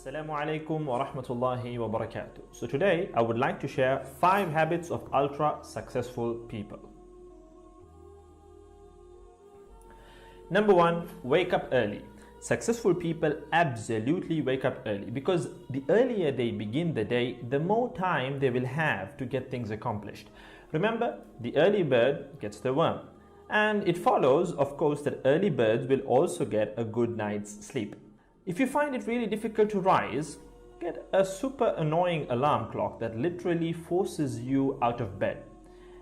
Assalamu alaikum wa rahmatullahi wa barakatuh. So today I would like to share 5 habits of ultra successful people. Number 1, wake up early. Successful people absolutely wake up early because the earlier they begin the day, the more time they will have to get things accomplished. Remember, the early bird gets the worm. And it follows, of course, that early birds will also get a good night's sleep. If you find it really difficult to rise, get a super annoying alarm clock that literally forces you out of bed.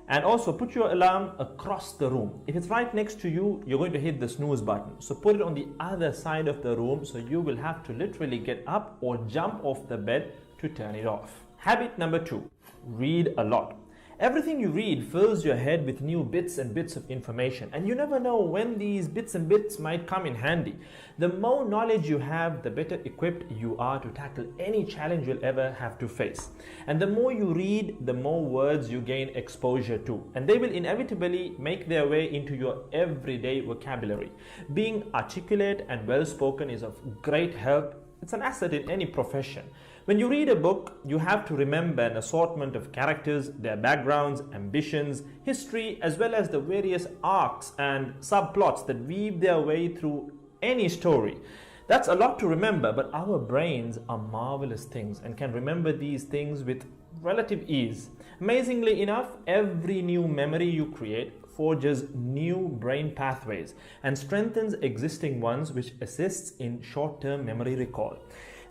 And also put your alarm across the room. If it's right next to you, you're going to hit the snooze button. So put it on the other side of the room so you will have to literally get up or jump off the bed to turn it off. Habit number 2, read a lot. Everything you read fills your head with new bits and bits of information, and you never know when these bits and bits might come in handy. The more knowledge you have, the better equipped you are to tackle any challenge you'll ever have to face. And the more you read, the more words you gain exposure to, and they will inevitably make their way into your everyday vocabulary. Being articulate and well-spoken is of great help. It's an asset in any profession. When you read a book, you have to remember an assortment of characters, their backgrounds, ambitions, history, as well as the various arcs and subplots that weave their way through any story. That's a lot to remember, but our brains are marvelous things and can remember these things with relative ease. Amazingly enough, every new memory you create forges new brain pathways and strengthens existing ones, which assists in short-term memory recall.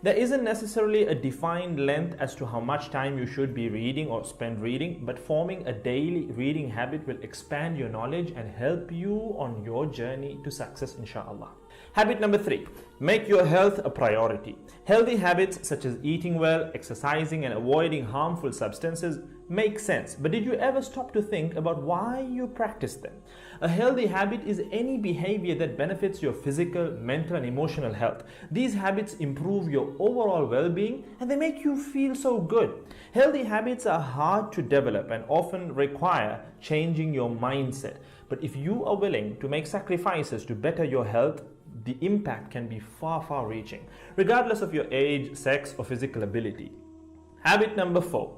There isn't necessarily a defined length as to how much time you should be reading or spend reading, but forming a daily reading habit will expand your knowledge and help you on your journey to success, inshallah. Habit number 3, make your health a priority. Healthy habits such as eating well, exercising, and avoiding harmful substances make sense, but did you ever stop to think about why you practice them? A healthy habit is any behavior that benefits your physical, mental, and emotional health. These habits improve your overall well-being and they make you feel so good. Healthy habits are hard to develop and often require changing your mindset. But if you are willing to make sacrifices to better your health, the impact can be far reaching, regardless of your age, sex, or physical ability. Habit number 4.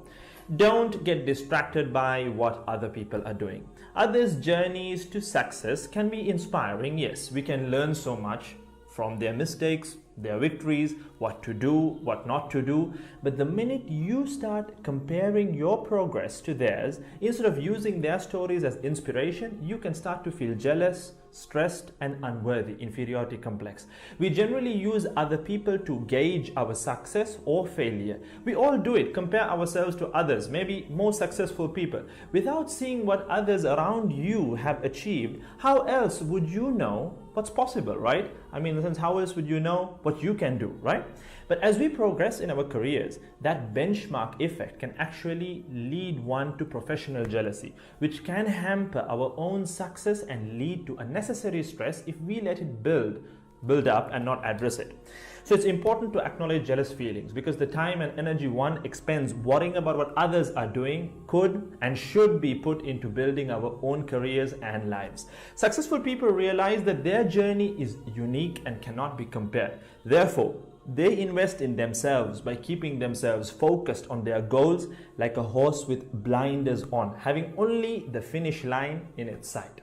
Don't get distracted by what other people are doing. Others' journeys to success can be inspiring. Yes, we can learn so much from their mistakes, their victories, what to do, what not to do. But the minute you start comparing your progress to theirs, instead of using their stories as inspiration, you can start to feel jealous, stressed, and unworthy, inferiority complex. We generally use other people to gauge our success or failure. We all do it, compare ourselves to others, maybe more successful people. Without seeing what others around you have achieved, how else would you know what's possible, right? I mean, in the sense, how else would you know what you can do, right? But as we progress in our careers, that benchmark effect can actually lead one to professional jealousy, which can hamper our own success and lead to unnecessary stress if we let it build up and not address it. So it's important to acknowledge jealous feelings because the time and energy one expends worrying about what others are doing could and should be put into building our own careers and lives. Successful people realize that their journey is unique and cannot be compared. Therefore, they invest in themselves by keeping themselves focused on their goals like a horse with blinders on, having only the finish line in its sight.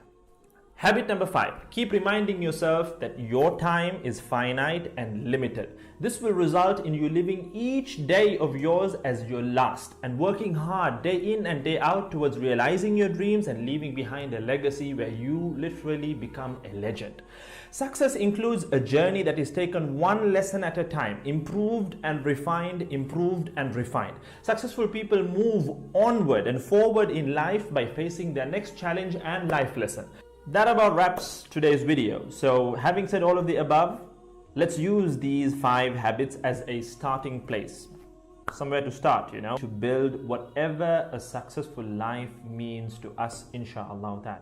Habit number 5, keep reminding yourself that your time is finite and limited. This will result in you living each day of yours as your last and working hard day in and day out towards realizing your dreams and leaving behind a legacy where you literally become a legend. Success includes a journey that is taken one lesson at a time, improved and refined, improved and refined. Successful people move onward and forward in life by facing their next challenge and life lesson. That about wraps today's video. So having said all of the above, let's use these 5 habits as a starting place. Somewhere to start, to build whatever a successful life means to us, inshallah ta'ala.